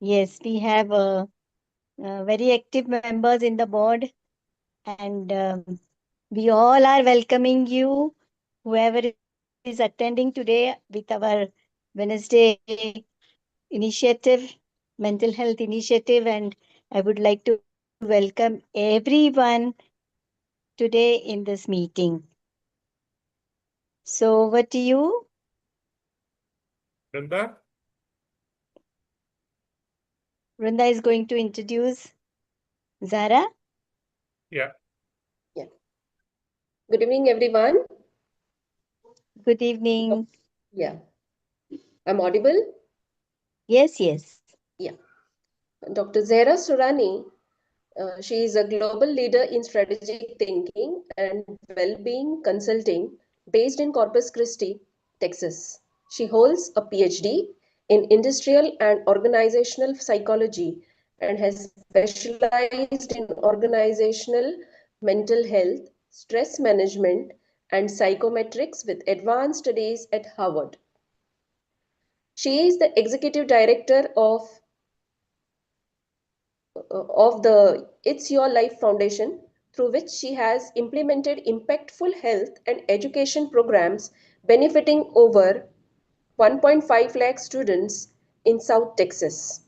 Yes, we have very active members in the board, and we all are welcoming you, whoever is attending today with our Wednesday initiative, mental health initiative, and I would like to welcome everyone today in this meeting. So, over to you, Vrinda? Vrinda is going to introduce Zara. Yeah. Yeah. Good evening, everyone. Good evening. Yeah. I'm audible? Yes, yes. Yeah. Dr. Zehra Surani, she is a global leader in strategic thinking and well-being consulting based in Corpus Christi, Texas. She holds a PhD in industrial and organizational psychology and has specialized in organizational mental health, stress management, and psychometrics with advanced studies at Harvard. She is the executive director of the It's Your Life Foundation, through which she has implemented impactful health and education programs benefiting over 1.5 lakh students in South Texas.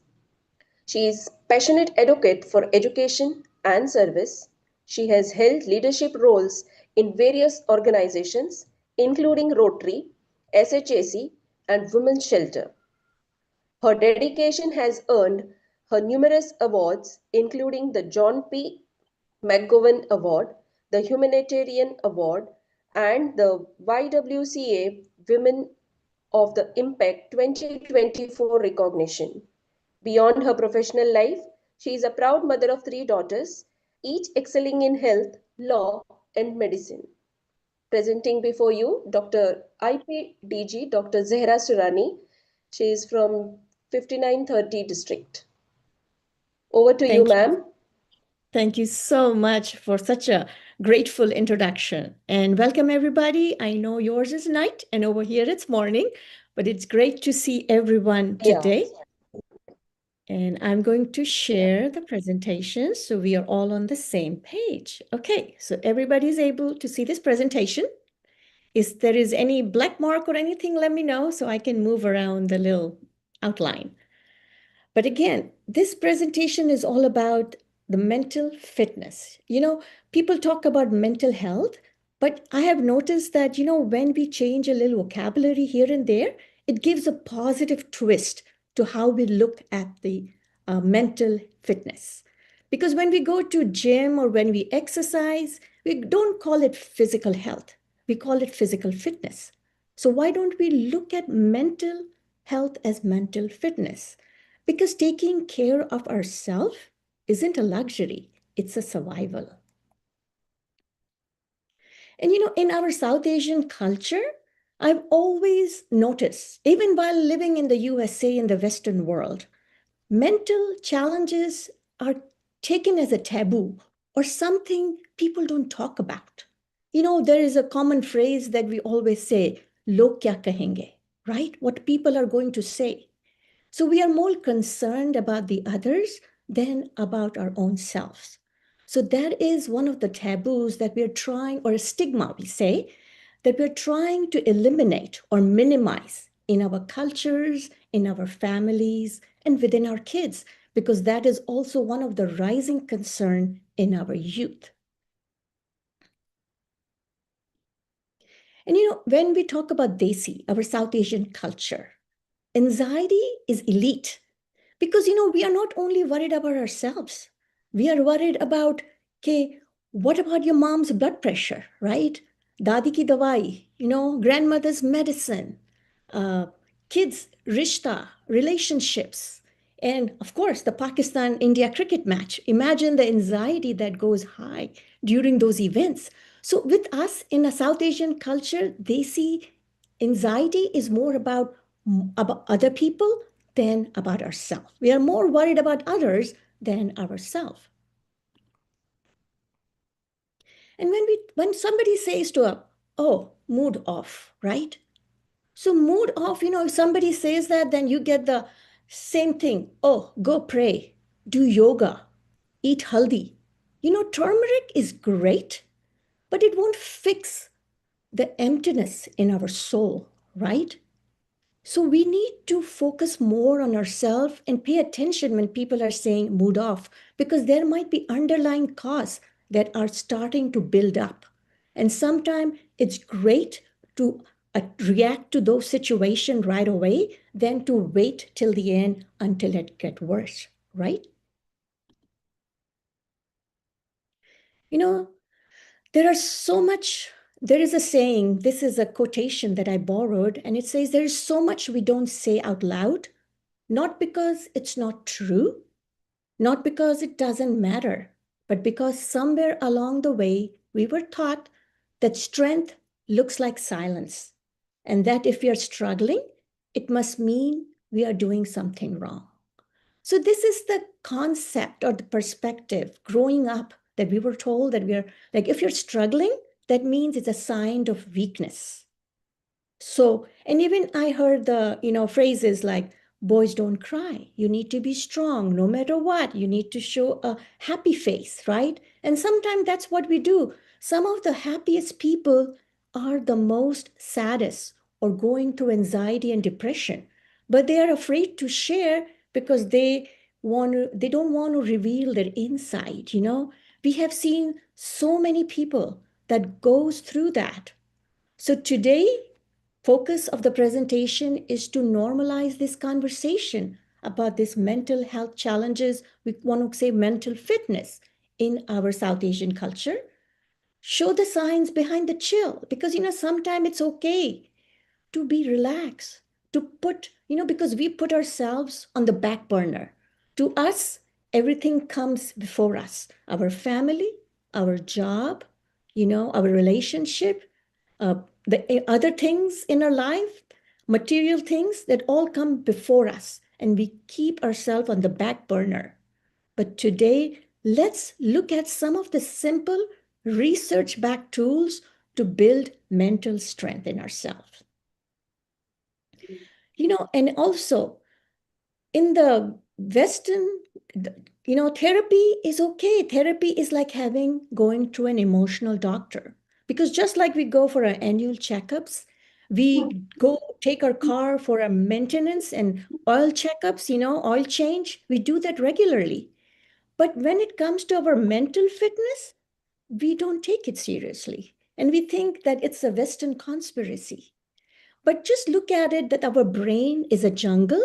She is passionate advocate for education and service. She has held leadership roles in various organizations, including Rotary, SHAC, and Women's Shelter. Her dedication has earned her numerous awards, including the John P. McGowan Award, the Humanitarian Award, and the YWCA Women of the Impact 2024 recognition. Beyond her professional life, she is a proud mother of 3 daughters, each excelling in health, law, and medicine. Presenting before you, Dr. IPDG, Dr. Zehra Surani. She is from 5930 district. Over to you, Thank you. ma'am. Thank you so much for such a grateful introduction. And welcome, everybody. I know yours is night, and over here it's morning, but it's great to see everyone today. And I'm going to share the presentation so we are all on the same page. Okay, so everybody's able to see this presentation. If there is any black mark or anything, let me know so I can move around the little outline. But again, this presentation is all about the mental fitness. You know, people talk about mental health, but I have noticed that, you know, when we change a little vocabulary here and there, it gives a positive twist to how we look at the mental fitness. Because when we go to gym or when we exercise, we don't call it physical health. We call it physical fitness. So why don't we look at mental health as mental fitness? Because taking care of ourselves isn't a luxury, it's a survival. And you know, in our South Asian culture, I've always noticed, even while living in the USA in the Western world, mental challenges are taken as a taboo or something people don't talk about. You know, there is a common phrase that we always say, log kya kahenge, right? What people are going to say. So we are more concerned about the others than about our own selves. So that is one of the taboos that we're trying, or a stigma, we say, that we're trying to eliminate or minimize in our cultures, in our families, and within our kids, because that is also one of the rising concern in our youth. And you know, when we talk about Desi, our South Asian culture, anxiety is elite. Because, you know, we are not only worried about ourselves, we are worried about, okay, what about your mom's blood pressure, right? Dadi ki dawai, you know, grandmother's medicine, kids, rishta, relationships, and of course, the Pakistan-India cricket match. Imagine the anxiety that goes high during those events. So with us in a South Asian culture, they see anxiety is more about other people than about ourselves. We are more worried about others than ourselves. And when somebody says to us, oh, mood off, right? So mood off, you know, if somebody says that, then you get the Same thing. Oh, go pray, do yoga, eat healthy. Turmeric is great, but it won't fix the emptiness in our soul, right? So we need to focus more on ourselves and pay attention when people are saying mood off, because there might be underlying causes that are starting to build up. And sometimes it's great to react to those situations right away than to wait till the end until it gets worse, right? There are so much, there is a saying, this is a quotation that I borrowed, and it says, there is so much we don't say out loud, not because it's not true, not because it doesn't matter, but because somewhere along the way we were taught that strength looks like silence, and that if we are struggling, it must mean we are doing something wrong. So this is the concept or the perspective growing up that we were told that we're like, if you're struggling, that means it's a sign of weakness. So, and even I heard the, phrases like, boys don't cry. You need to be strong no matter what. You need to show a happy face, right? And sometimes that's what we do. Some of the happiest people are the most saddest or going through anxiety and depression, but they are afraid to share because they don't want to reveal their inside. We have seen so many people that goes through that. So today, focus of the presentation is to normalize this conversation about this mental health challenges. We want to say mental fitness in our South Asian culture. Show the signs behind the chill, because sometimes it's okay to be relaxed, to put, because we put ourselves on the back burner. To us, everything comes before us, our family, our job, our relationship, the other things in our life, material things that all come before us, and we keep ourselves on the back burner. But today, let's look at some of the simple research-backed tools to build mental strength in ourselves. And also in the Western, therapy is okay. Therapy is like going to an emotional doctor. Because just like we go for our annual checkups, we go take our car for a maintenance and oil checkups, oil change, we do that regularly. But when it comes to our mental fitness, we don't take it seriously. And we think that it's a Western conspiracy. But just look at it that our brain is a jungle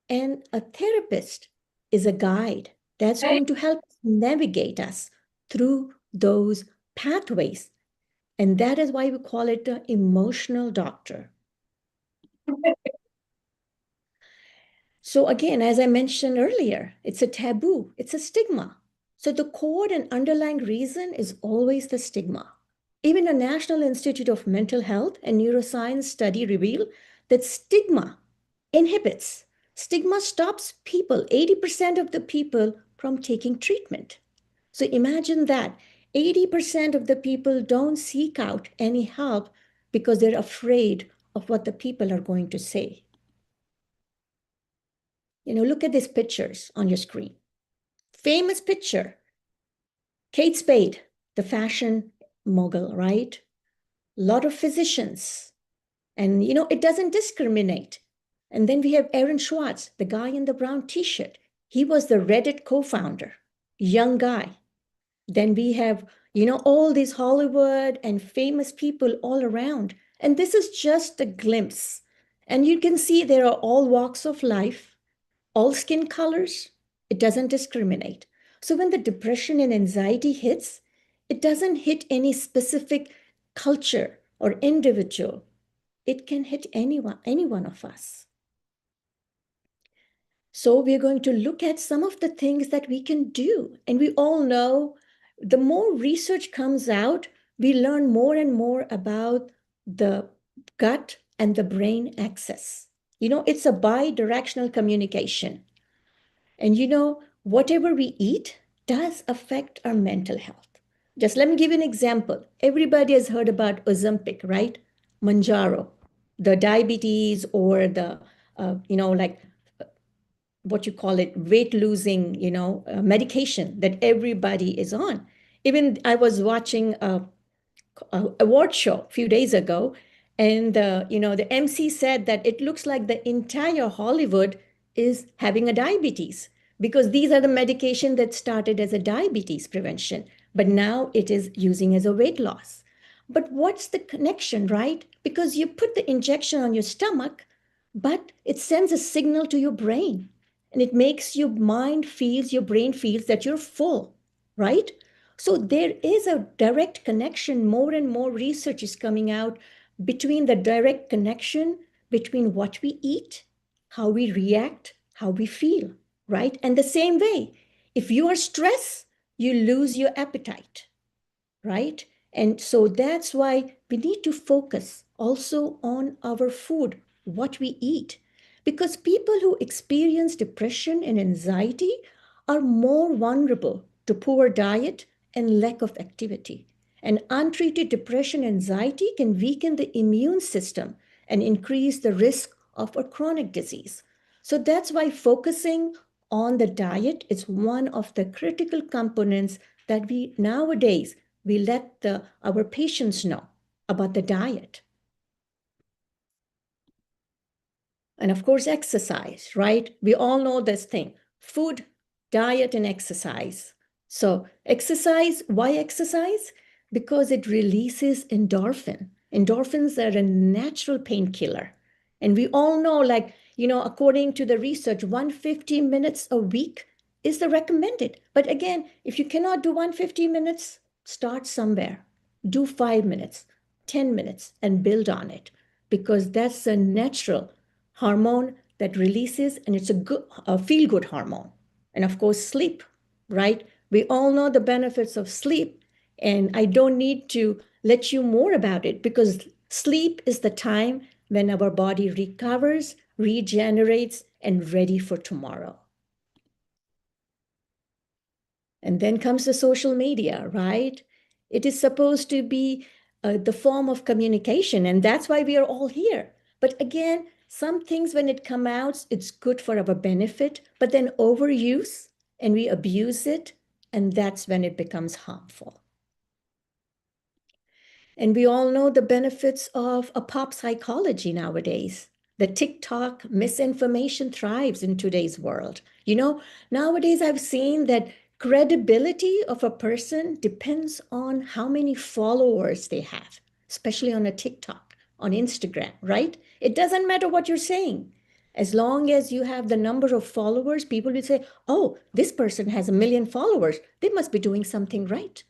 and a therapist is a guide that's going to help navigate us through those pathways. And that is why we call it the emotional doctor. So again, as I mentioned earlier, it's a taboo, it's a stigma. So the core and underlying reason is always the stigma. Even a National Institute of Mental Health and Neuroscience study revealed that stigma stops people, 80% of the people, from taking treatment. So imagine that 80% of the people don't seek out any help because they're afraid of what the people are going to say. Look at these pictures on your screen. Famous picture, Kate Spade, the fashion mogul, right? A lot of physicians. And, it doesn't discriminate. And then we have Aaron Schwartz, the guy in the brown t-shirt. He was the Reddit co-founder, young guy. Then we have, all these Hollywood and famous people all around. And this is just a glimpse. And you can see there are all walks of life, all skin colors. It doesn't discriminate. So when the depression and anxiety hits, it doesn't hit any specific culture or individual. It can hit any one of us. So we're going to look at some of the things that we can do. And we all know the more research comes out, we learn more and more about the gut and the brain axis. It's a bi-directional communication. And whatever we eat does affect our mental health. Just let me give you an example. Everybody has heard about Ozempic, right? Manjaro, the diabetes or the, what you call it, weight losing, medication that everybody is on. Even I was watching a award show a few days ago, and the MC said that it looks like the entire Hollywood is having a diabetes because these are the medication that started as a diabetes prevention, but now it is using as a weight loss. But what's the connection, right? Because you put the injection on your stomach, but it sends a signal to your brain, and it makes your brain feels that you're full, right? So there is a direct connection. More and more research is coming out between the direct connection between what we eat, how we react, how we feel, right? And the same way, if you are stressed, you lose your appetite, right? And so that's why we need to focus also on our food, what we eat, because people who experience depression and anxiety are more vulnerable to poor diet and lack of activity. And untreated depression and anxiety can weaken the immune system and increase the risk of a chronic disease. So that's why focusing on the diet is one of the critical components that we nowadays we let our patients know about the diet. And of course, exercise, right? We all know this thing, food, diet, and exercise. So exercise, why exercise? Because it releases endorphin. Endorphins are a natural painkiller. And we all know, according to the research, 150 minutes a week is the recommended. But again, if you cannot do 150 minutes, start somewhere. Do 5 minutes, 10 minutes, and build on it, because that's a natural hormone that releases, and it's a feel-good hormone. And of course, sleep, right? We all know the benefits of sleep, and I don't need to let you more about it because sleep is the time when our body recovers, regenerates, and ready for tomorrow. And then comes the social media, right? It is supposed to be the form of communication, and that's why we are all here. But again, some things when it comes out, it's good for our benefit, but then overuse and we abuse it, and that's when it becomes harmful. And we all know the benefits of a pop psychology nowadays. The TikTok misinformation thrives in today's world. Nowadays I've seen that credibility of a person depends on how many followers they have, especially on a TikTok, on Instagram, right? It doesn't matter what you're saying. As long as you have the number of followers, people will say, oh, this person has 1 million followers. They must be doing something right.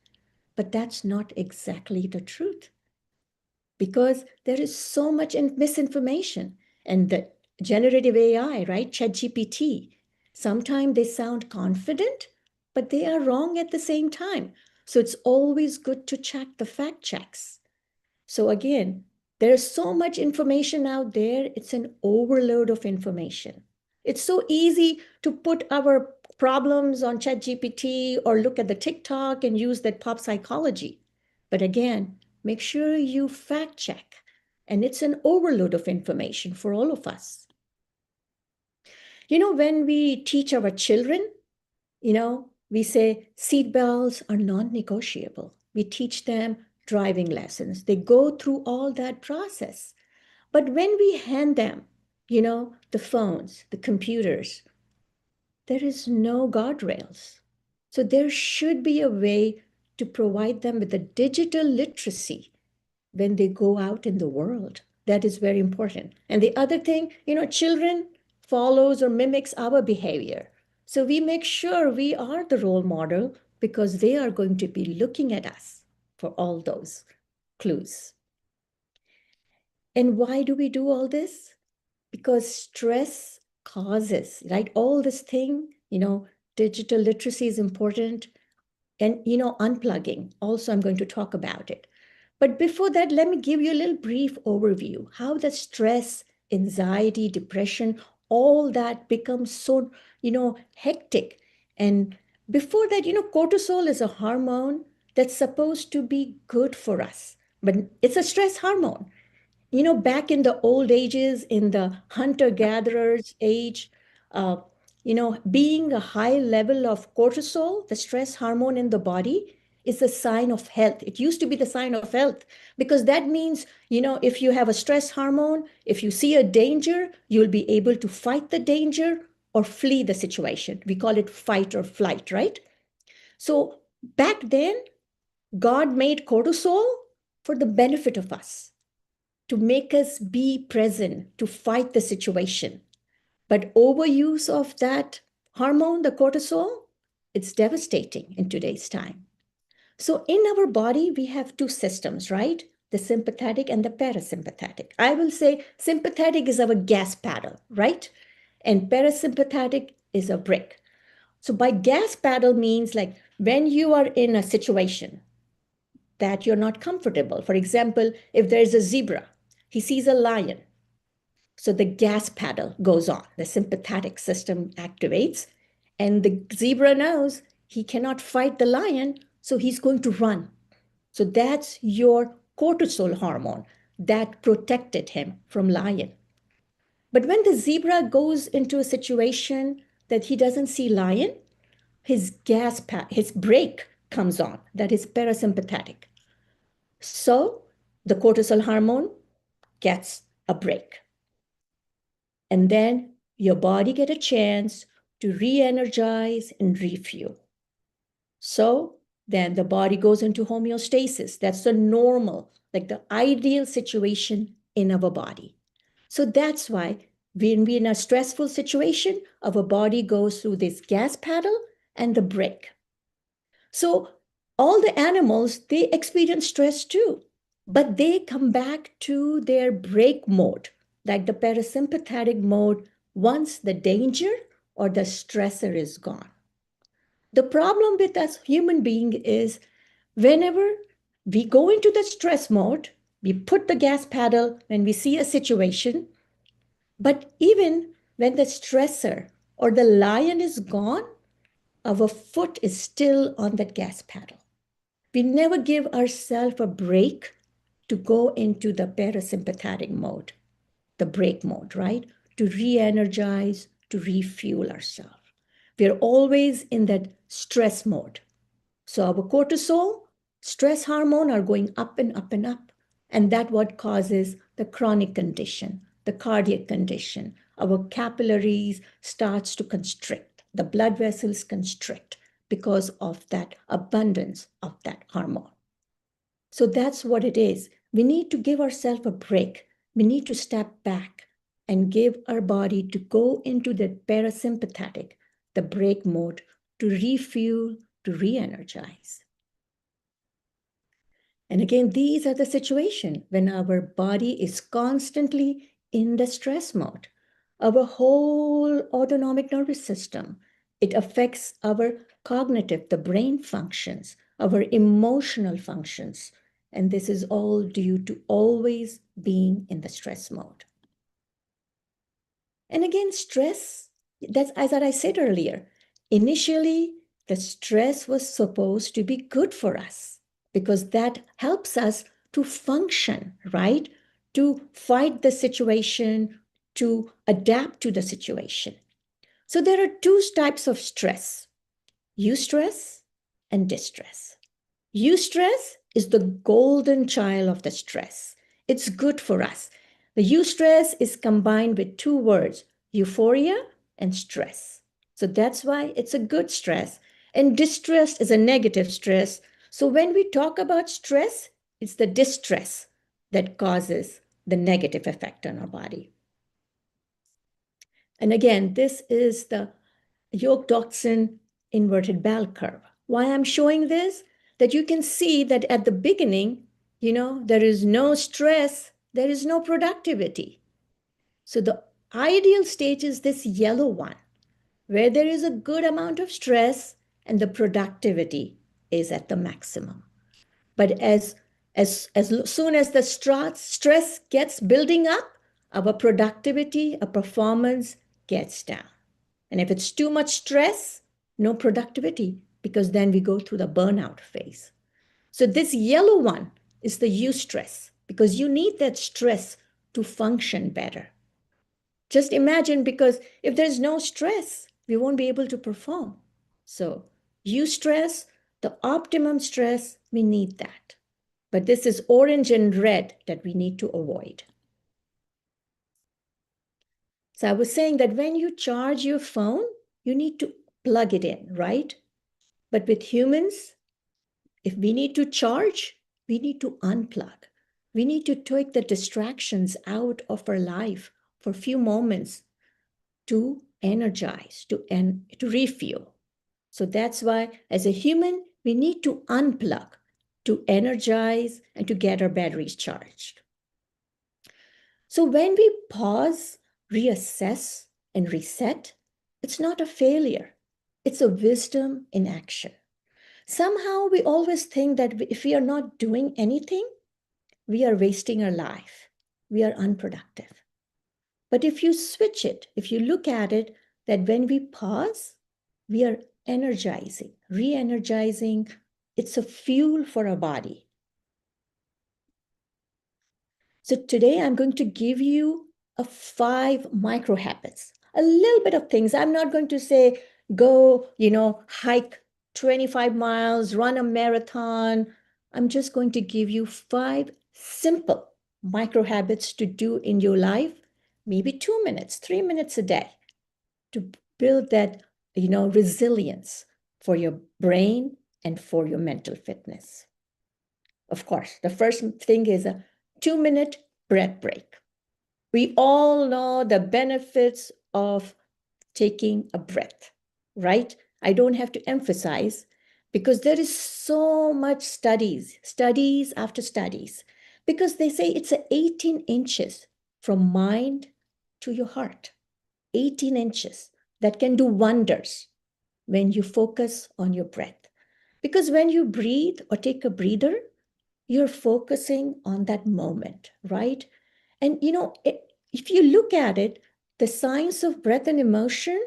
But that's not exactly the truth, because there is so much misinformation. And the generative AI, right, ChatGPT, sometimes they sound confident, but they are wrong at the same time. So it's always good to check the fact checks. So again, there's so much information out there. It's an overload of information. It's so easy to put our problems on ChatGPT or look at the TikTok and use that pop psychology. But again, make sure you fact check. And it's an overload of information for all of us. When we teach our children, we say seatbelts are non-negotiable. We teach them driving lessons. They go through all that process. But when we hand them, the phones, the computers, there is no guardrails. So there should be a way to provide them with the digital literacy when they go out in the world. That is very important. And the other thing, children follows or mimics our behavior. So we make sure we are the role model because they are going to be looking at us for all those clues. And why do we do all this? Because stress causes, right? All this thing, digital literacy is important. And, unplugging, also I'm going to talk about it. But before that, let me give you a little brief overview, how the stress, anxiety, depression, all that becomes so, hectic. And before that, cortisol is a hormone that's supposed to be good for us, but it's a stress hormone. Back in the old ages, in the hunter-gatherers age, being a high level of cortisol, the stress hormone in the body, is a sign of health. It used to be the sign of health because that means, if you have a stress hormone, if you see a danger, you'll be able to fight the danger or flee the situation. We call it fight or flight, right? So back then, God made cortisol for the benefit of us, to make us be present, to fight the situation. But overuse of that hormone, the cortisol, it's devastating in today's time. So in our body, we have two systems, right? The sympathetic and the parasympathetic. I will say sympathetic is our gas pedal, right? And parasympathetic is a brake. So by gas pedal means like when you are in a situation that you're not comfortable. For example, if there's a zebra, he sees a lion. So the gas pedal goes on, the sympathetic system activates, and the zebra knows he cannot fight the lion, so he's going to run. So that's your cortisol hormone that protected him from lion. But when the zebra goes into a situation that he doesn't see lion, his brake comes on, that is parasympathetic. So the cortisol hormone gets a break. And then your body get a chance to re-energize and refuel. So then the body goes into homeostasis. That's the normal, like the ideal situation in our body. So that's why when we're in a stressful situation, our body goes through this gas pedal and the brake. So all the animals, they experience stress too, but they come back to their brake mode, like the parasympathetic mode, once the danger or the stressor is gone. The problem with us human being is whenever we go into the stress mode, we put the gas pedal when we see a situation, but even when the stressor or the lion is gone, our foot is still on that gas pedal. We never give ourselves a break to go into the parasympathetic mode, the brake mode, right? To re-energize, to refuel ourselves. We're always in that stress mode. So our cortisol, stress hormone are going up and up and up. And that's what causes the chronic condition, the cardiac condition. Our capillaries starts to constrict. The blood vessels constrict because of that abundance of that hormone. So that's what it is. We need to give ourselves a break. We need to step back and give our body to go into the parasympathetic, the brake mode, to refuel, to re-energize. And again, these are the situations when our body is constantly in the stress mode. Our whole autonomic nervous system, it affects our cognitive, the brain functions, our emotional functions. And this is all due to always being in the stress mode. And again, stress, that's as I said earlier, initially, the stress was supposed to be good for us because that helps us to function, right? To fight the situation, to adapt to the situation. So there are two types of stress, eustress and distress. Eustress is the golden child of the stress. It's good for us. The eustress is combined with two words, euphoria and stress. So that's why it's a good stress. And distress is a negative stress. So when we talk about stress, it's the distress that causes the negative effect on our body. And again, this is the Yoke-Dodson inverted bell curve. Why I'm showing this? That you can see that at the beginning, there is no stress, there is no productivity. So the ideal stage is this yellow one, where there is a good amount of stress and the productivity is at the maximum. But as soon as the stress gets building up, our productivity, our performance gets down. And if it's too much stress, no productivity, because then we go through the burnout phase. So this yellow one is the eustress, because you need that stress to function better. Just imagine, because if there's no stress, we won't be able to perform. So eustress, the optimum stress, we need that. But this is orange and red that we need to avoid. So I was saying that when you charge your phone, you need to plug it in, right? But with humans, if we need to charge, we need to unplug. We need to take the distractions out of our life for a few moments to energize, to refuel. So that's why, as a human, we need to unplug, to energize, and to get our batteries charged. So when we pause, reassess, and reset, it's not a failure. It's a wisdom in action. Somehow we always think that if we are not doing anything, we are wasting our life. We are unproductive. But if you switch it, if you look at it, that when we pause, we are energizing, re-energizing. It's a fuel for our body. So today I'm going to give you 5 micro habits, a little bit of things. I'm not going to say, go, hike 25 miles, run a marathon. I'm just going to give you 5 simple micro habits to do in your life, maybe 2 minutes, 3 minutes a day, to build that, resilience for your brain and for your mental fitness. Of course, the first thing is a 2-minute breath break. We all know the benefits of taking a breath, right? I don't have to emphasize, because there is so much studies after studies, because they say it's 18 inches from mind to your heart. 18 inches that can do wonders when you focus on your breath. Because when you breathe or take a breather, you're focusing on that moment, right? And if you look at it, the science of breath and emotion,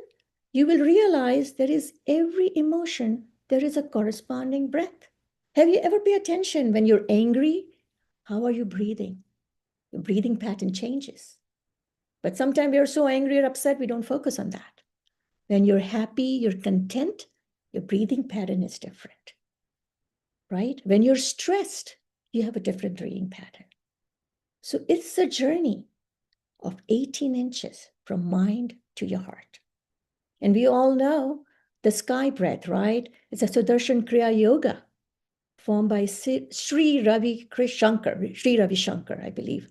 you will realize there is every emotion, there is a corresponding breath. Have you ever paid attention when you're angry? How are you breathing? The breathing pattern changes. But sometimes we are so angry or upset, we don't focus on that. When you're happy, you're content, your breathing pattern is different, right? When you're stressed, you have a different breathing pattern. So it's a journey of 18 inches from mind to your heart. And we all know the sky breath, right? It's a Sudarshan Kriya Yoga formed by Sri Ravi Shankar, I believe,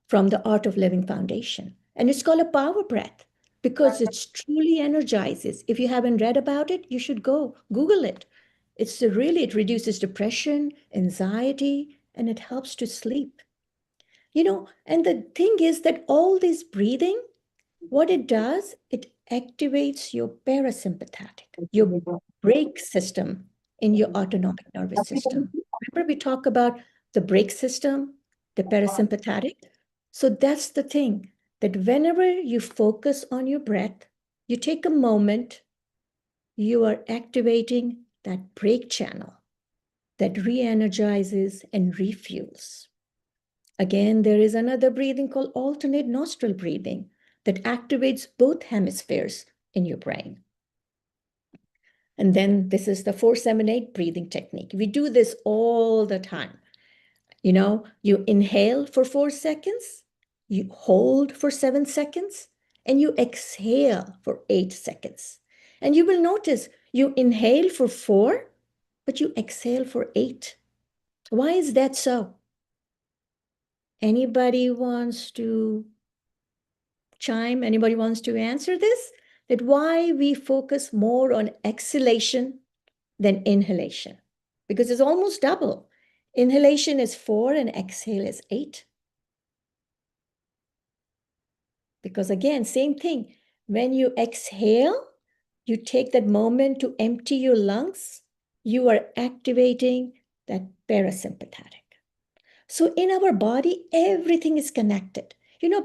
from the Art of Living Foundation. And it's called a power breath because it truly energizes. If you haven't read about it, you should go Google it. It reduces depression, anxiety, and it helps to sleep. And the thing is that all this breathing, what it does, it activates your parasympathetic, your brake system in your autonomic nervous system. Remember, we talk about the brake system, the parasympathetic? So that's the thing, that whenever you focus on your breath, you take a moment, you are activating that brake channel that re-energizes and refuels. Again, there is another breathing called alternate nostril breathing that activates both hemispheres in your brain. And then this is the 4-7-8 breathing technique. We do this all the time. You inhale for 4 seconds, you hold for 7 seconds, and you exhale for 8 seconds. And you will notice you inhale for 4, but you exhale for 8. Why is that so? Anybody wants to chime? Anybody wants to answer this? That why we focus more on exhalation than inhalation? Because it's almost double. Inhalation is 4 and exhale is 8. Because again, same thing. When you exhale, you take that moment to empty your lungs, you are activating that parasympathetic. So in our body, everything is connected.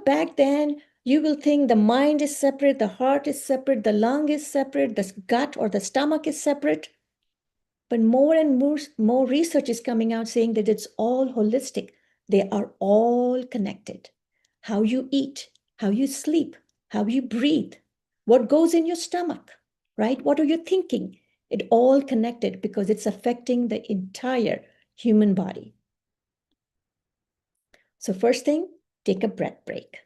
Back then, you will think the mind is separate, the heart is separate, the lung is separate, the gut or the stomach is separate. But more and more research is coming out saying that it's all holistic. They are all connected. How you eat, how you sleep, how you breathe, what goes in your stomach, right? What are you thinking? It all connected because it's affecting the entire human body. So first thing, take a breath break.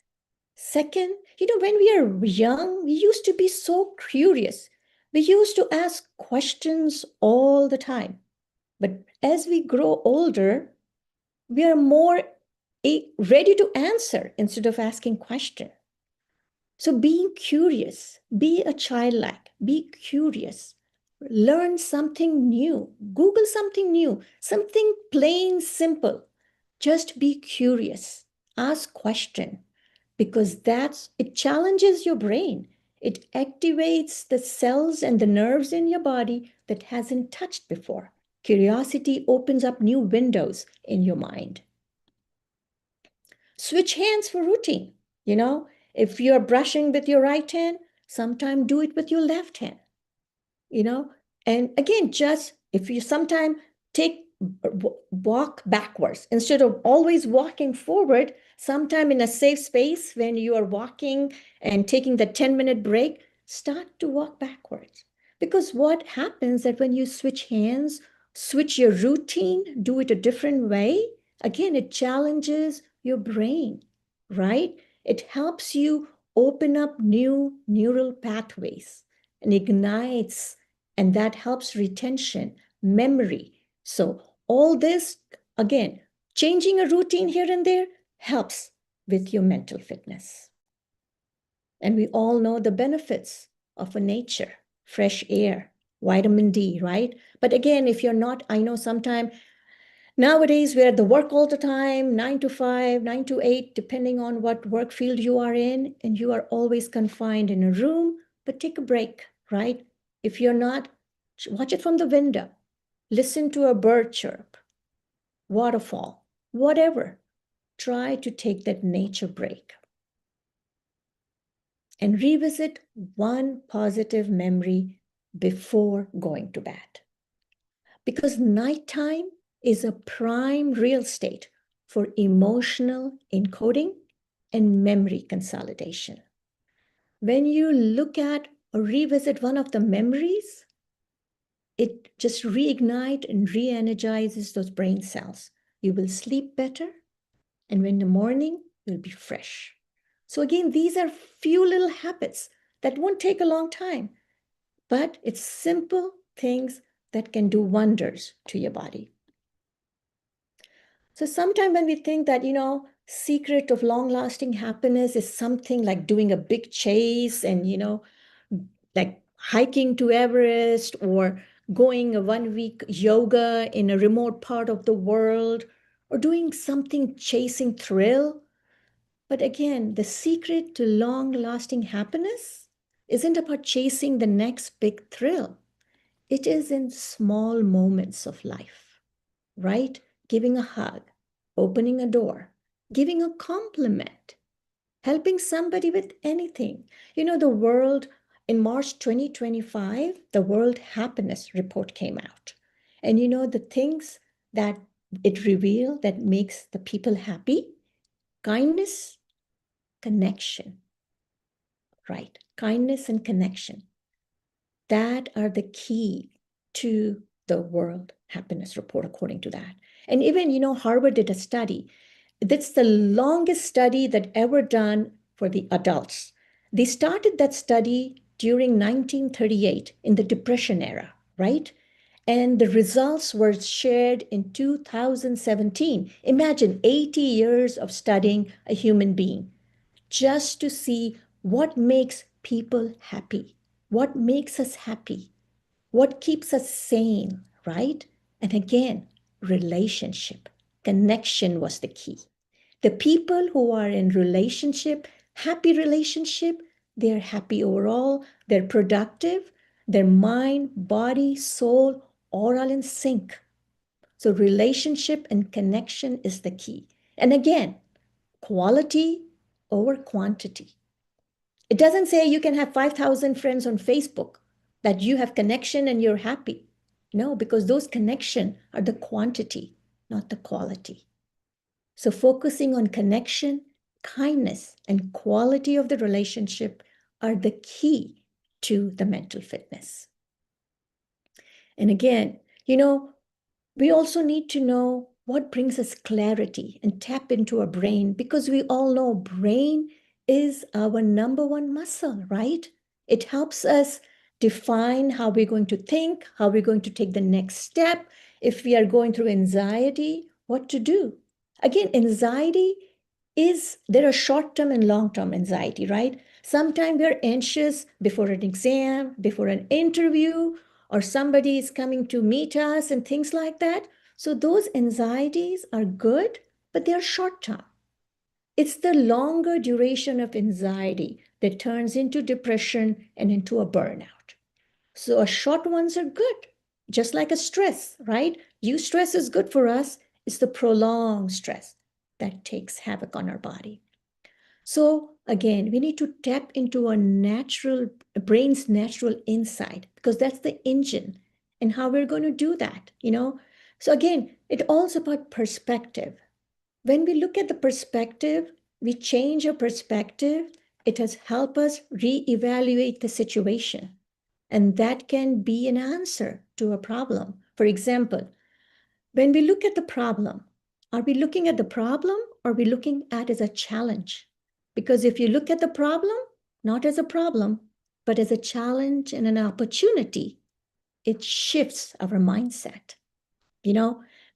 Second, when we are young, we used to be so curious. We used to ask questions all the time. But as we grow older, we are more ready to answer instead of asking questions. So being curious, be a childlike, be curious, learn something new, Google something new, something plain simple. Just be curious, ask question, because it challenges your brain. It activates the cells and the nerves in your body that hasn't touched before. Curiosity opens up new windows in your mind. Switch hands for routine. If you're brushing with your right hand, sometime do it with your left hand. And again, just if you sometime walk backwards instead of always walking forward, sometime in a safe space when you are walking and taking the 10-minute break, start to walk backwards. Because what happens that when you switch hands, switch your routine, do it a different way, again, it challenges your brain, right? It helps you open up new neural pathways and ignites, and that helps retention, memory. So all this, again, changing a routine here and there helps with your mental fitness. And we all know the benefits of a nature, fresh air, vitamin D, right? But again, if you're not, I know sometimes nowadays we're at the work all the time, 9 to 5, 9 to 8, depending on what work field you are in, and you are always confined in a room, but take a break, right? If you're not, watch it from the window. Listen to a bird chirp, waterfall, whatever. Try to take that nature break. And revisit one positive memory before going to bed. Because nighttime is a prime real estate for emotional encoding and memory consolidation. When you look at or revisit one of the memories, it just reignites and re-energizes those brain cells. You will sleep better, and in the morning, you'll be fresh. So again, these are few little habits that won't take a long time, but it's simple things that can do wonders to your body. So sometimes when we think that, secret of long-lasting happiness is something like doing a big chase and, like hiking to Everest or going a 1-week yoga in a remote part of the world or doing something chasing thrill. But again, the secret to long-lasting happiness isn't about chasing the next big thrill. It is in small moments of life, right? Giving a hug, opening a door, giving a compliment, helping somebody with anything. The world, in March 2025, the World Happiness Report came out. And the things that it revealed that makes the people happy: kindness, connection, right? Kindness and connection. That are the key to the World Happiness Report, according to that. And even, Harvard did a study. That's the longest study that ever done for the adults. They started that study during 1938 in the Depression era, right? And the results were shared in 2017. Imagine 80 years of studying a human being just to see what makes people happy, what makes us happy, what keeps us sane, right? And again, relationship, connection was the key. The people who are in relationship, happy relationship, they're happy overall, they're productive, their mind, body, soul, all are in sync. So relationship and connection is the key. And again, quality over quantity. It doesn't say you can have 5,000 friends on Facebook, that you have connection and you're happy. No, because those connection are the quantity, not the quality. So focusing on connection, kindness, and quality of the relationship are the key to the mental fitness. And again, we also need to know what brings us clarity and tap into our brain, because we all know brain is our number one muscle, right? It helps us define how we're going to think, how we're going to take the next step. If we are going through anxiety, what to do? Again, anxiety there are short-term and long-term anxiety, right? Sometimes we're anxious before an exam, before an interview, or somebody is coming to meet us and things like that. So those anxieties are good, but they're short-term. It's the longer duration of anxiety that turns into depression and into a burnout. So short ones are good, just like a stress, right? Stress is good for us. It's the prolonged stress that takes havoc on our body. So again, we need to tap into our brain's natural insight, because that's the engine, and how we're going to do that, So again, it's also about perspective. When we look at the perspective, we change our perspective. It has helped us reevaluate the situation. And that can be an answer to a problem. For example, when we look at the problem, are we looking at the problem, or are we looking at it as a challenge? Because if you look at the problem, not as a problem, but as a challenge and an opportunity, it shifts our mindset.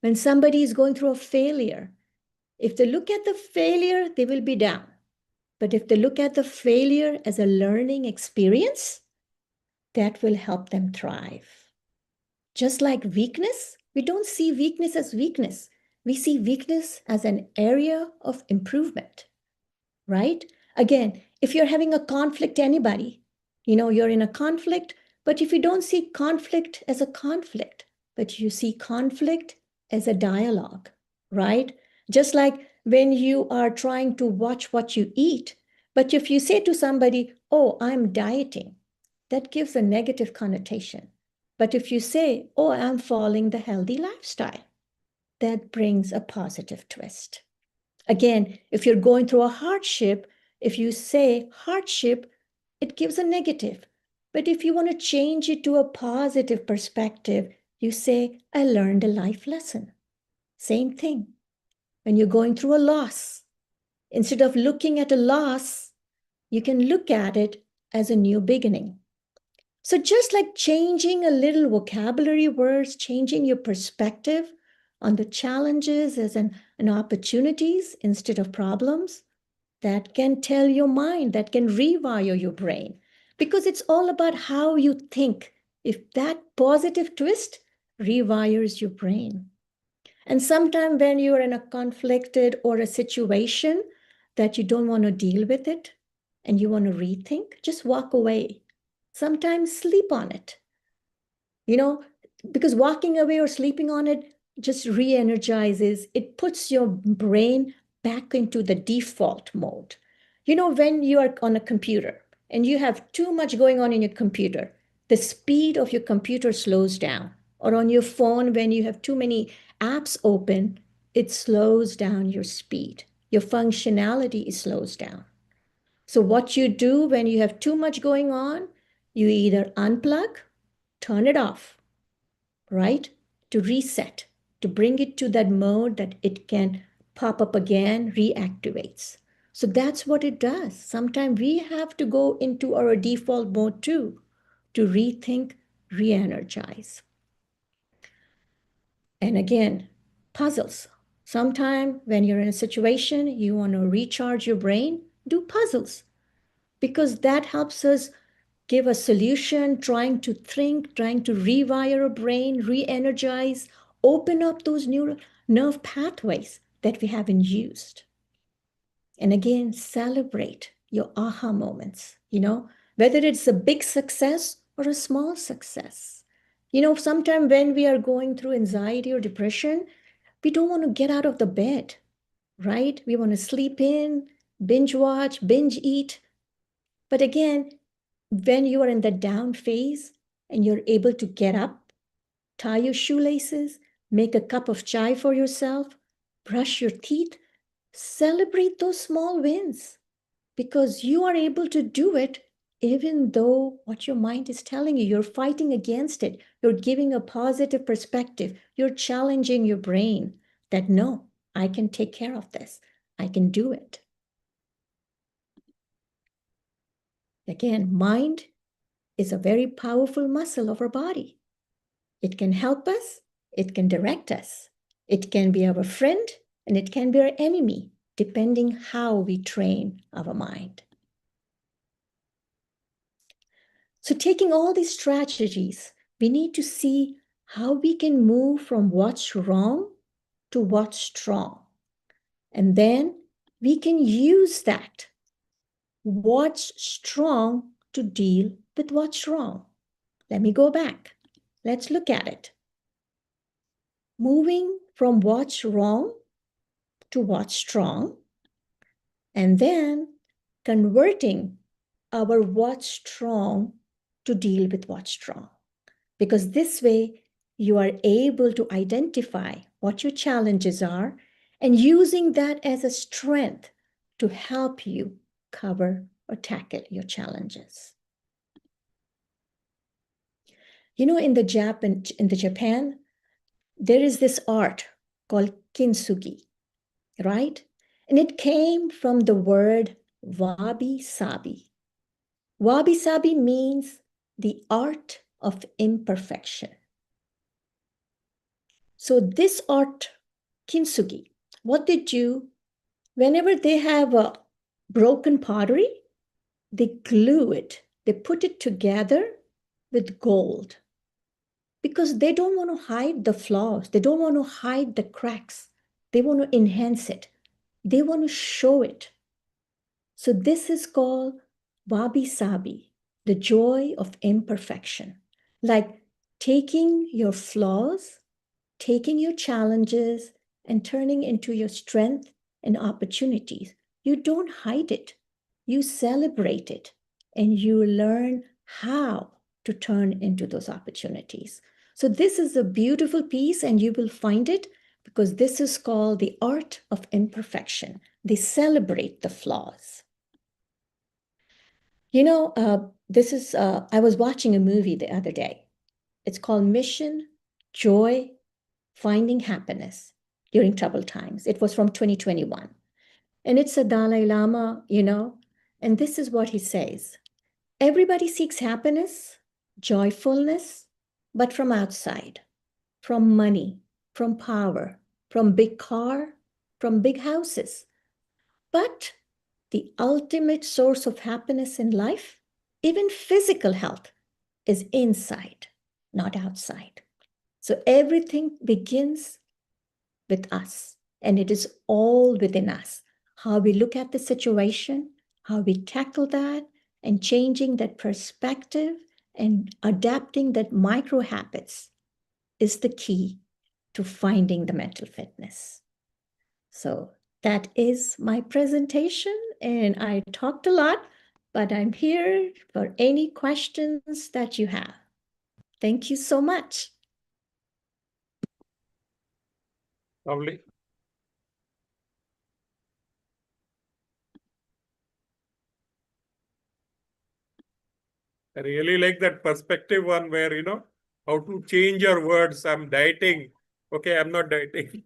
When somebody is going through a failure, if they look at the failure, they will be down. But if they look at the failure as a learning experience, that will help them thrive. Just like weakness, we don't see weakness as weakness. We see weakness as an area of improvement, right? Again, if you're having a conflict, anybody, you're in a conflict, but if you don't see conflict as a conflict, but you see conflict as a dialogue, right? Just like when you are trying to watch what you eat, but if you say to somebody, oh, I'm dieting, that gives a negative connotation. But if you say, oh, I'm following the healthy lifestyle, that brings a positive twist. Again, if you're going through a hardship, if you say hardship, it gives a negative. But if you want to change it to a positive perspective, you say, I learned a life lesson. Same thing. When you're going through a loss, instead of looking at a loss, you can look at it as a new beginning. So just like changing a little vocabulary words, changing your perspective on the challenges as an opportunities instead of problems, that can tell your mind, that can rewire your brain, because it's all about how you think. If that positive twist rewires your brain. And sometimes when you're in a conflicted or a situation that you don't want to deal with it and you want to rethink, just walk away. Sometimes sleep on it, because walking away or sleeping on it just re-energizes. It puts your brain back into the default mode. When you are on a computer and you have too much going on in your computer, the speed of your computer slows down. Or on your phone, when you have too many apps open, it slows down your speed. Your functionality slows down. So what you do when you have too much going on, you either unplug, turn it off, right? To reset, to bring it to that mode that it can pop up again, reactivates. So that's what it does. Sometimes we have to go into our default mode too, to rethink, re-energize. And again, puzzles. Sometimes when you're in a situation, you want to recharge your brain, do puzzles, because that helps us give a solution, trying to think, trying to rewire our brain, re-energize, open up those neural nerve pathways that we haven't used. And again, celebrate your aha moments, whether it's a big success or a small success. Sometimes when we are going through anxiety or depression, we don't want to get out of the bed, right? We want to sleep in, binge watch, binge eat. But again, when you are in the down phase and you're able to get up, tie your shoelaces, make a cup of chai for yourself, brush your teeth, celebrate those small wins, because you are able to do it even though what your mind is telling you, you're fighting against it. You're giving a positive perspective. You're challenging your brain that, no, I can take care of this. I can do it. Again, mind is a very powerful muscle of our body. It can help us. It can direct us. It can be our friend, and it can be our enemy, depending how we train our mind. So taking all these strategies, we need to see how we can move from what's wrong to what's strong. And then we can use that, what's strong, to deal with what's wrong. Let me go back. Let's look at it. Moving from what's wrong to what's strong, and then converting our what's strong to deal with what's strong. Because this way, you are able to identify what your challenges are and using that as a strength to help you cover or tackle your challenges. You know, in the Japan, there is this art called kintsugi, right? And it came from the word wabi-sabi. Wabi-sabi means the art of imperfection. So this art, kintsugi, what they do, whenever they have a broken pottery, they glue it, they put it together with gold because they don't want to hide the flaws. They don't want to hide the cracks. They want to enhance it. They want to show it. So this is called wabi-sabi, the joy of imperfection. Like taking your flaws, taking your challenges, and turning into your strength and opportunities. You don't hide it. You celebrate it, and you learn how to turn into those opportunities. So this is a beautiful piece, and you will find it because this is called the art of imperfection. They celebrate the flaws. You know, I was watching a movie the other day. It's called Mission, Joy, Finding Happiness During Troubled Times. It was from 2021. And it's a Dalai Lama, you know, and this is what he says. Everybody seeks happiness, joyfulness, but from outside, from money, from power, from big car, from big houses. But the ultimate source of happiness in life, even physical health, is inside, not outside. So everything begins with us, and it is all within us. How we look at the situation, how we tackle that, and changing that perspective and adapting that micro habits is the key to finding the mental fitness. So that is my presentation, and I talked a lot, but I'm here for any questions that you have. Thank you so much. Lovely. I really like that perspective one where, you know, how to change your words. I'm dieting. Okay, I'm not dieting.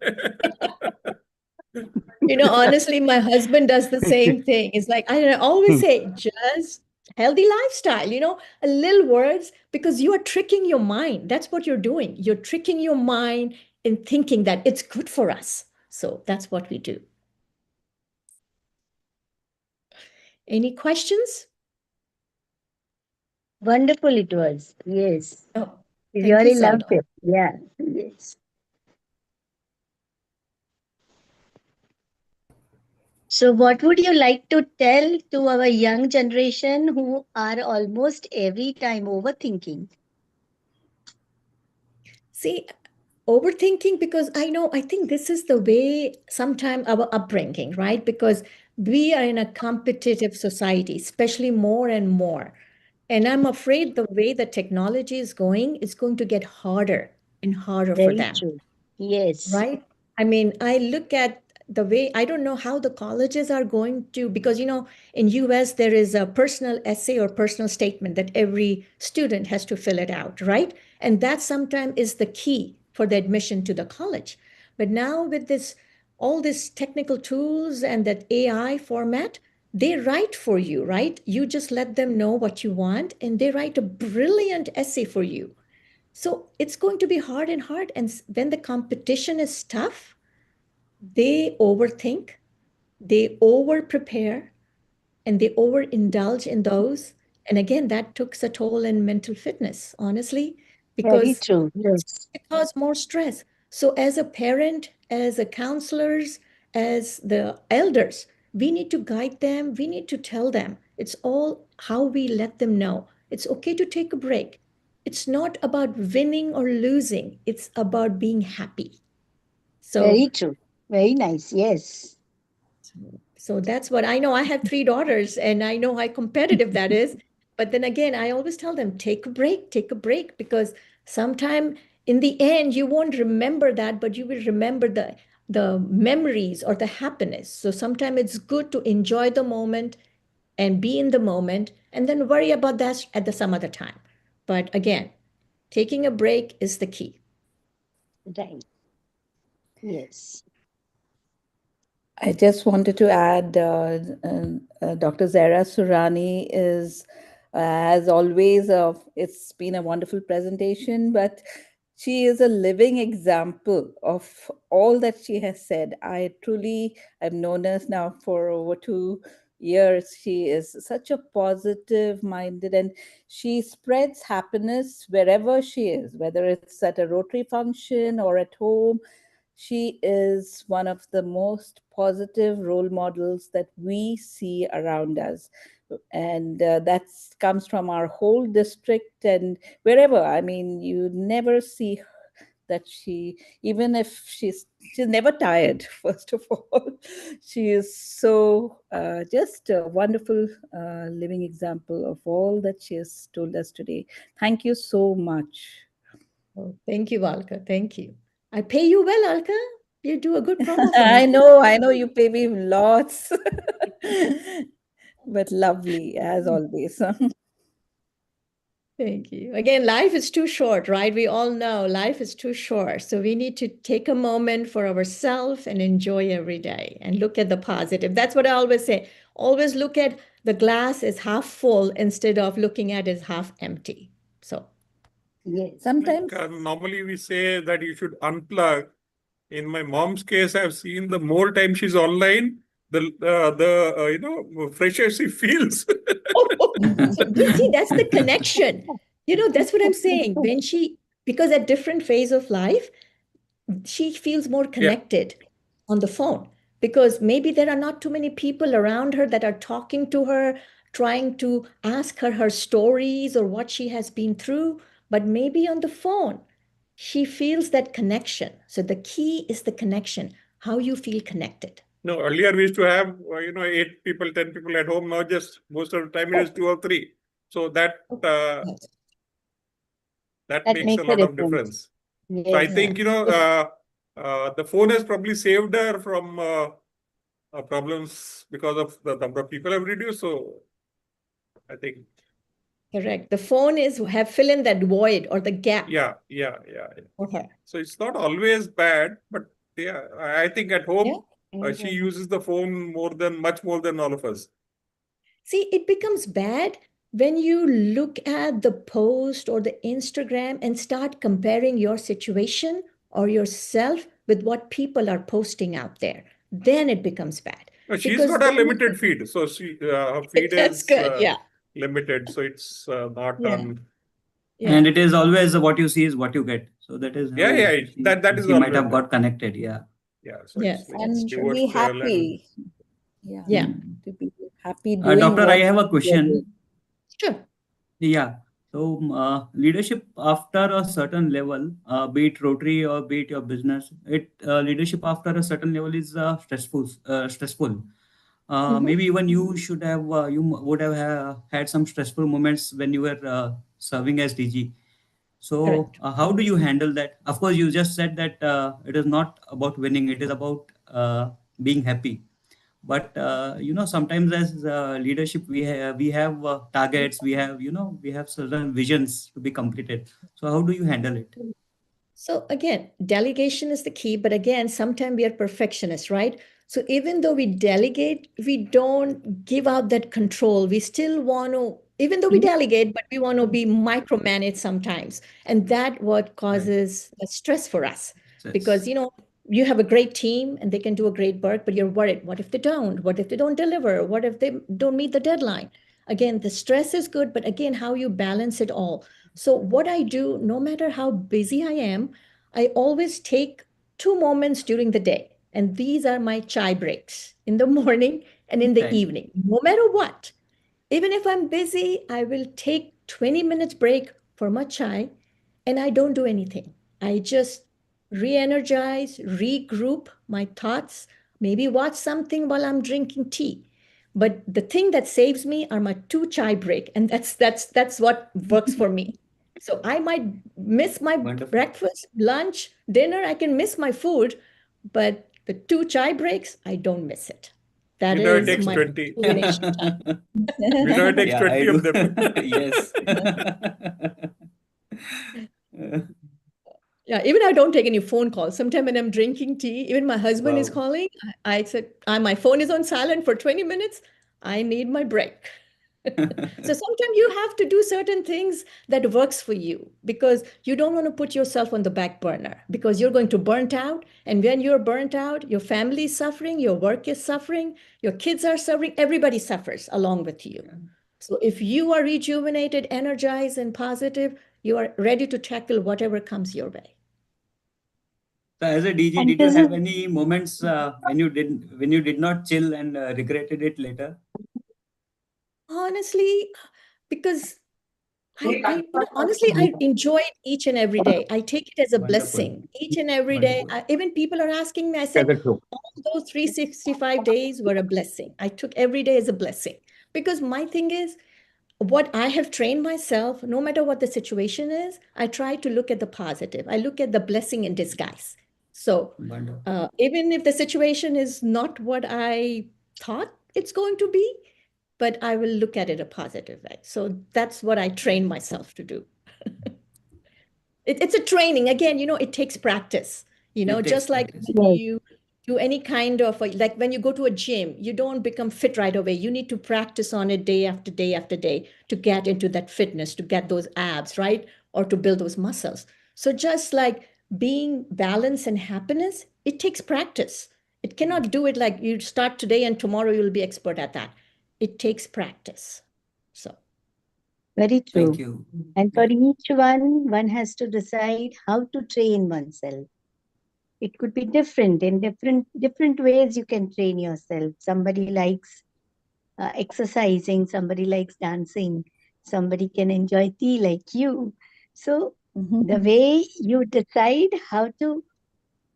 You know, honestly, my husband does the same thing. It's like, I always say, just healthy lifestyle, you know, a little words, because you are tricking your mind. That's what you're doing. You're tricking your mind in thinking that it's good for us. So that's what we do. Any questions? Wonderful it was. Yes. Oh, We thank you, really loved Sada. it. Yeah. Yes. So, what would you like to tell to our young generation who are almost every time overthinking? See, overthinking, because I think this is the way sometime our upbringing, right? Because we are in a competitive society, especially more and more. And I'm afraid the way the technology is going, it's going to get harder and harder for Very them, true. Yes. right? I mean, I look at the way, I don't know how the colleges are going to, because, in US, there is a personal essay or personal statement that every student has to fill it out, right? And that sometimes is the key for the admission to the college. But now with all these technical tools and that AI format, they write for you, right? You just let them know what you want and they write a brilliant essay for you. So it's going to be hard and hard. And when the competition is tough, they overthink, they over prepare, and they overindulge in those. And again, that took a toll in mental fitness, honestly, Very because true. Yes. it caused more stress. So as a parent, as a counselors, as the elders, we need to guide them. We need to tell them. It's all how we let them know. It's okay to take a break. It's not about winning or losing. It's about being happy. So Very true. Very nice. Yes. So that's what I know. I have 3 daughters and I know how competitive that is. But then again, I always tell them, take a break, because sometime in the end, you won't remember that, but you will remember the memories or the happiness. So sometimes it's good to enjoy the moment and be in the moment and then worry about that at some other time. But again, taking a break is the key. Right. Yes. I just wanted to add, Dr. Zara Surani is, as always, it's been a wonderful presentation, but she is a living example of all that she has said. I've known her now for over 2 years. She is such a positive minded, and she spreads happiness wherever she is, whether it's at a Rotary function or at home. She is one of the most positive role models that we see around us. And that comes from our whole district and wherever. I mean, you never see that even if she's never tired, first of all. She is so just a wonderful living example of all that she has told us today. Thank you so much. Oh, thank you, Alka. Thank you. I pay you well, Alka. You do a good promo for I me. know you pay me lots, but lovely as always. Thank you. Again, life is too short, right? We all know life is too short. So we need to take a moment for ourselves and enjoy every day and look at the positive. That's what I always say. Always look at the glass is half full instead of looking at it half empty. So Yes. Sometimes, Normally we say that you should unplug. In my mom's case, I've seen the more time she's online, the fresher she feels. see, that's the connection. That's what I'm saying. Because at different phase of life, she feels more Yeah. connected on the phone because maybe there are not too many people around her that are talking to her, trying to ask her stories or what she has been through. But maybe on the phone, she feels that connection. So the key is the connection, how you feel connected. No, earlier we used to have, 8 people, 10 people at home. Now just most of the time it is 2 or 3. So that Yes. that That makes makes a a lot of difference. difference. So I Yes. think, the phone has probably saved her from problems because of the number of people have reduced. So I think. Correct. The phone have fill in that void or the gap. Yeah. Okay. So it's not always bad, but yeah, I think at home Yeah. she uses the phone much more than all of us. See, it becomes bad when you look at the post or the Instagram and start comparing your situation or yourself with what people are posting out there. Then it becomes bad. No, she's Because got a then limited feed, so her feed that's is good. Yeah. limited, so it's not Yeah. on. Yeah. And it is always what you see is what you get. So that is how Yeah, that is she might always have there. got connected. Yeah. Yeah, so Yes, it's like that's and true. be devotional and happy. Yeah. Yeah. To be happy doing Doctor, I what have a you're doing. question. Sure. Yeah. So leadership after a certain level, be it Rotary or be it your business, leadership after a certain level is stressful. Stressful. Mhm. Maybe even you should have would have had some stressful moments when you were serving as DG. So Correct. how do you handle that? Of course, you just said that it is not about winning; it is about being happy. But sometimes as leadership, we have targets, we have certain visions to be completed. So how do you handle it? So again, delegation is the key, but again, sometimes we are perfectionists, right? So even though we delegate, we don't give out that control. We still want to, even though we delegate, but we want to be micromanaged sometimes. And that what causes stress for us. Because, you have a great team and they can do a great work, but you're worried. What if they don't? What if they don't deliver? What if they don't meet the deadline? Again, the stress is good, but again, how you balance it all. So what I do, no matter how busy I am, I always take 2 moments during the day. And these are my chai breaks in the morning and in the Right. evening, no matter what. Even if I'm busy, I will take 20 minutes break for my chai and I don't do anything. I just re-energize, regroup my thoughts, maybe watch something while I'm drinking tea. But the thing that saves me are my 2 chai break, and that's what works for me. So I might miss my Wonderful. breakfast, lunch, dinner, I can miss my food, but the 2 chai breaks, I don't miss it. That You know, it is takes my 20. rejuvenation time. We know it takes Yeah, I 20 do. of them. Yes. Yeah, even I don't take any phone calls. Sometimes when I'm drinking tea, even my husband is Wow. calling, I said, my phone is on silent for 20 minutes. I need my break. So sometimes you have to do certain things that works for you because you don't want to put yourself on the back burner because you're going to burnt out. And when you're burnt out, your family is suffering, your work is suffering, your kids are suffering, everybody suffers along with you. So if you are rejuvenated, energized, and positive, you are ready to tackle whatever comes your way. So as a DJ, And did you this have is any moments when you did not chill and regretted it later? Honestly, because honestly, I enjoy it each and every day. I take it as a Wonderful. blessing each and every day. Wonderful. Even people are asking me, I said, all those 365 days were a blessing. I took every day as a blessing because my thing is, what I have trained myself, no matter what the situation is, I try to look at the positive. I look at the blessing in disguise. So Wonderful. even if the situation is not what I thought it's going to be, but I will look at it a positive way. So that's what I train myself to do. It's a training. Again, it takes practice. It takes Just like practice. when yes, you do any kind of, like when you go to a gym, you don't become fit right away. You need to practice on it day after day after day to get into that fitness, to get those abs, right? Or to build those muscles. So just like being balance and happiness, it takes practice. It cannot do it like you start today and tomorrow you'll be expert at that. It takes practice. So very Thank true. you. And for Yeah. each one has to decide how to train oneself. It could be different in different ways you can train yourself. Somebody likes exercising, somebody likes dancing, somebody can enjoy tea like you. So the way you decide how to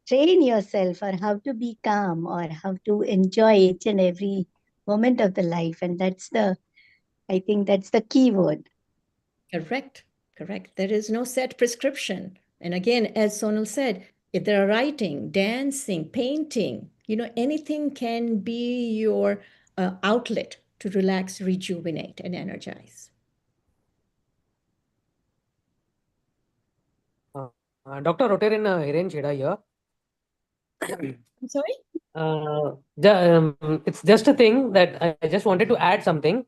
train yourself or how to be calm or how to enjoy each and every moment of the life, and I think that's the key word. correct, correct. There is no set prescription. And again, as Sonal said, if there are writing, dancing, painting, anything can be your outlet to relax, rejuvenate, and energize. Dr. Rotarin Hiren Cheda here. I'm sorry? It's just a thing that I just wanted to add something.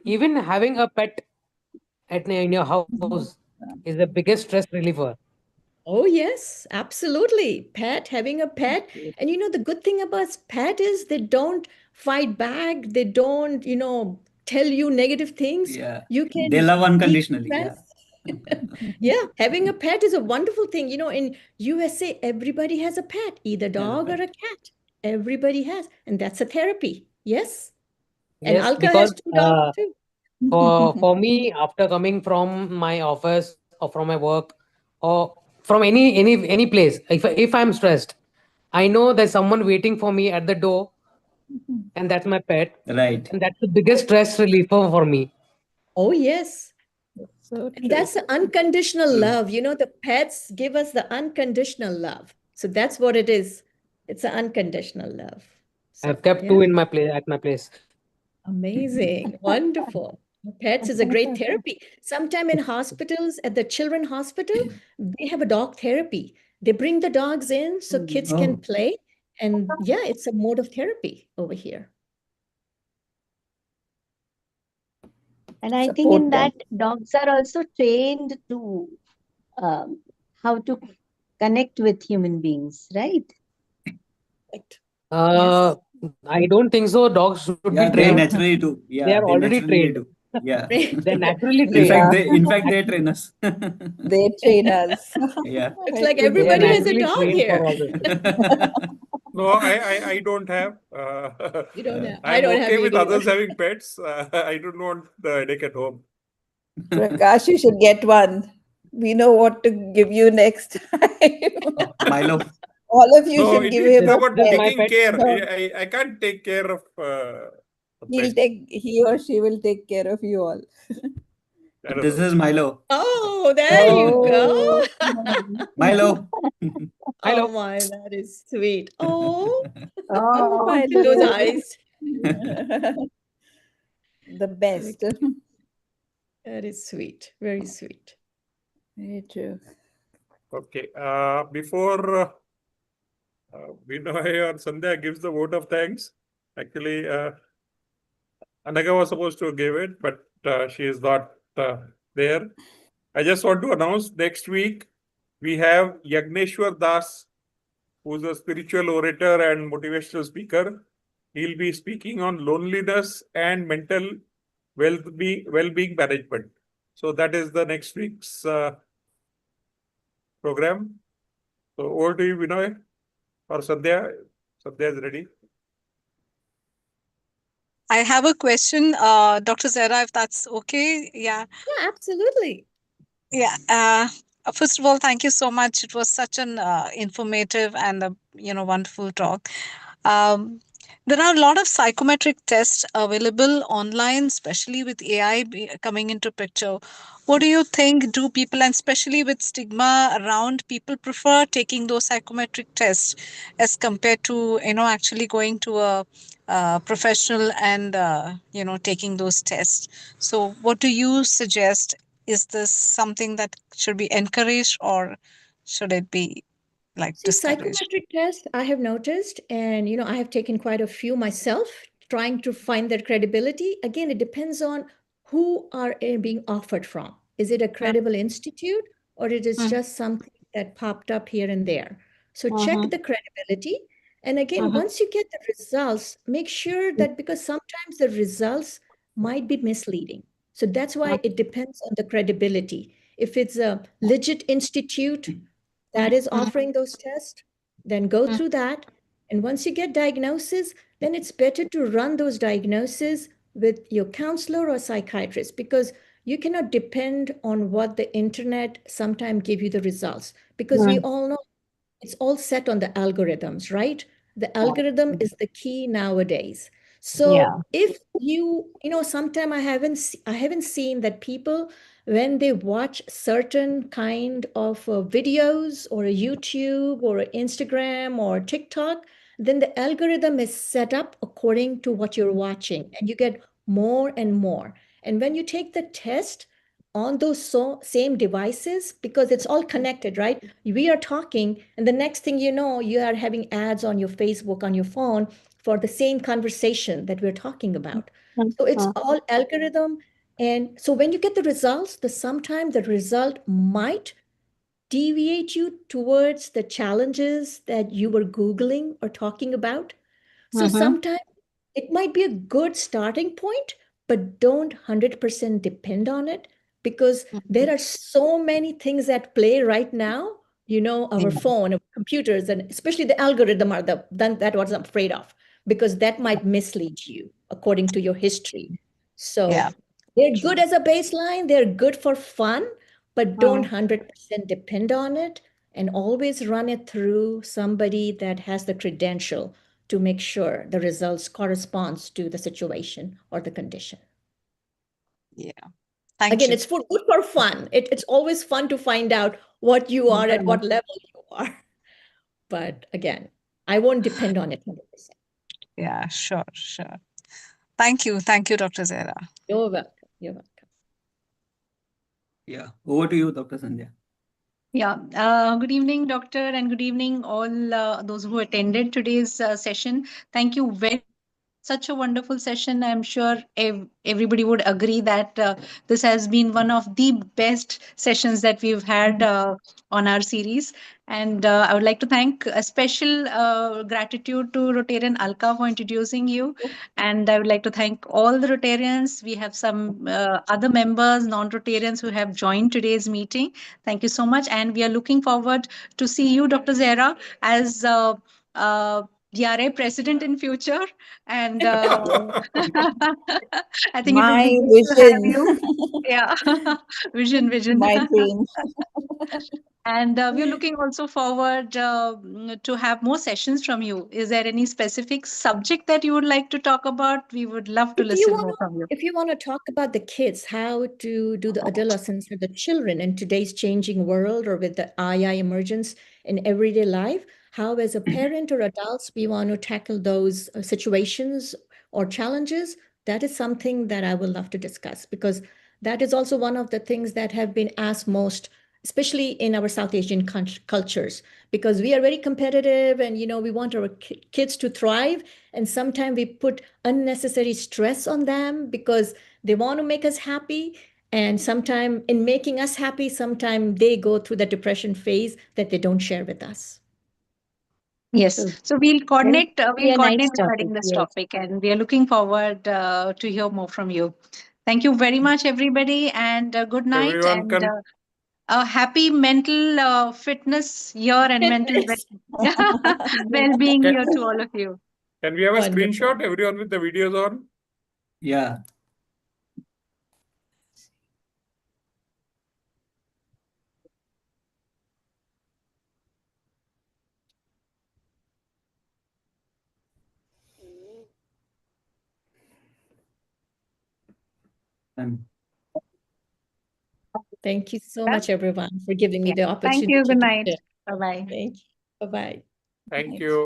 Even having a pet in your house is the biggest stress reliever. Oh, yes, absolutely. Having a pet. And the good thing about pet is they don't fight back. They don't, tell you negative things. Yeah. You They can love keep unconditionally. Yeah. stress. Yeah, having a pet is a wonderful thing. In USA, everybody has a pet, either As a dog or pet. a cat. Everybody has. And that's a therapy. Yes. And Yes, Alka has because 2 dogs too. for me, after coming from my office or from my work or from any place, if I'm stressed, I know there's someone waiting for me at the door, and that's my pet, Right. and that's the biggest stress reliever for me. Oh, yes. So And true. that's the unconditional True. love. The pets give us the unconditional love. So that's what it is. It's an unconditional love. So, I've kept yeah. two in my place at my place. Amazing. Wonderful. Pets is a great therapy. Sometime in hospitals, at the children hospital, they have a dog therapy. They bring the dogs in so kids can Oh. play. And yeah, it's a mode of therapy over here. And I think Support in them. that, dogs are also trained to how to connect with human beings, right? Right. Uh, I don't think so. Dogs should be Yeah, they trained. naturally do. They Yeah, are they already naturally trained. do. Yeah. They're naturally In trained. fact, Yeah. they train us. They train us. Yeah. Looks like To They're everybody behave. has a naturally dog trained for here. all this. No, I don't have. You don't have. I I'm don't have okay with either. others having pets. I don't want the headache at home. Prakash, you should get one. We know what to give you next time. Milo. All of you No, should give it's him a about This is pet. my taking pet. care. No, I can't take care of a pet. he or she will take care of you all. I don't This know. is Milo. Oh, there you go. Oh, Milo. Oh Hello. my, that is sweet. Oh, oh. look at those eyes. The best. That is sweet. Very sweet. Very true. Okay. Before Binoy or Sandhya gives the vote of thanks, actually, Anaga was supposed to give it, but she is not there. I just want to announce next week we have Yagneshwar Das, who's a spiritual orator and motivational speaker. He'll be speaking on loneliness and mental well-being management. So that is the next week's program. So over to you, Binoy or Sandhya. Sandhya is ready. I have a question, Dr. Zara, if that's okay. Yeah. Yeah, absolutely. Yeah. First of all, thank you so much. It was such an informative and a wonderful talk. Um, there are a lot of psychometric tests available online, especially with AI coming into picture. What do you think? Do people, and especially with stigma around, people prefer taking those psychometric tests as compared to actually going to a professional and taking those tests? So, what do you suggest? Is this something that should be encouraged, or should it be like See, discouraged? psychometric tests I have noticed, and I have taken quite a few myself, trying to find their credibility. Again, it depends on who are being offered from. Is it a credible institute, or it is just something that popped up here and there? So check the credibility. And again, once you get the results, make sure that, because sometimes the results might be misleading. So that's why it depends on the credibility. If it's a legit institute that is offering those tests, then go through that. And once you get diagnosis, then it's better to run those diagnoses with your counselor or psychiatrist, because you cannot depend on what the internet sometimes give you the results, because we all know it's all set on the algorithms, right? The algorithm is the key nowadays. So if sometime I haven't seen that people, when they watch certain kind of videos or a YouTube or a Instagram or TikTok, then the algorithm is set up according to what you're watching, and you get more and more. And when you take the test on those same devices, because it's all connected, right? We are talking, and the next thing you know, you are having ads on your Facebook, on your phone, for the same conversation that we're talking about. So it's all algorithm. And so when you get the results, sometimes the result might deviate you towards the challenges that you were Googling or talking about. So sometimes it might be a good starting point, but don't 100% depend on it, because there are so many things at play right now. Our phone, our computers, and especially the algorithm are that what I'm afraid of, because that might mislead you according to your history. So Yeah. they're good as a baseline, they're good for fun, but don't 100% depend on it, and always run it through somebody that has the credential to make sure the results corresponds to the situation or the condition. Yeah. Thank Again, you. it's good for fun. It's always fun to find out what you are, at what level you are. But again, I won't depend on it 100%. Yeah, sure, sure. Thank you, Dr. Zehra. You're welcome. You're welcome. Yeah, over to you, Dr. Sandhya. Yeah, good evening, doctor, and good evening, all those who attended today's session. Thank you very such a wonderful session. I'm sure everybody would agree that this has been one of the best sessions that we've had on our series. And I would like to thank a special gratitude to Rotarian Alka for introducing you. And I would like to thank all the Rotarians. We have some other members, non-Rotarians, who have joined today's meeting. Thank you so much. And we are looking forward to see you, Dr. Zehra, as DRA president in future. And I think it would My be good to have vision. you. Yeah, vision. My dream. And we're looking also forward to have more sessions from you. Is there any specific subject that you would like to talk about? We would love to listen more from you. If you want to talk about the kids, how to do the adolescents or the children in today's changing world, or with the AI emergence in everyday life, how as a parent or adults we want to tackle those situations or challenges, that is something that I would love to discuss, because that is also one of the things that have been asked most, especially in our South Asian cultures, because we are very competitive and, we want our kids to thrive. And sometimes we put unnecessary stress on them because they want to make us happy. And sometimes in making us happy, sometimes they go through the depression phase that they don't share with us. Yes, so we'll coordinate. Very a nice regarding topic, this yes. topic, and we are looking forward to hear more from you. Thank you very much, everybody, and good night. Everyone And can a happy mental fitness year and mental well-being Can- year to all of you. can we have a Wonderful. screenshot? Everyone with the videos on? Yeah. Thank you so much, everyone, for giving me the Thank opportunity you. Good to night. share. Bye-bye. Thank you. Bye-bye. Thank Right. you.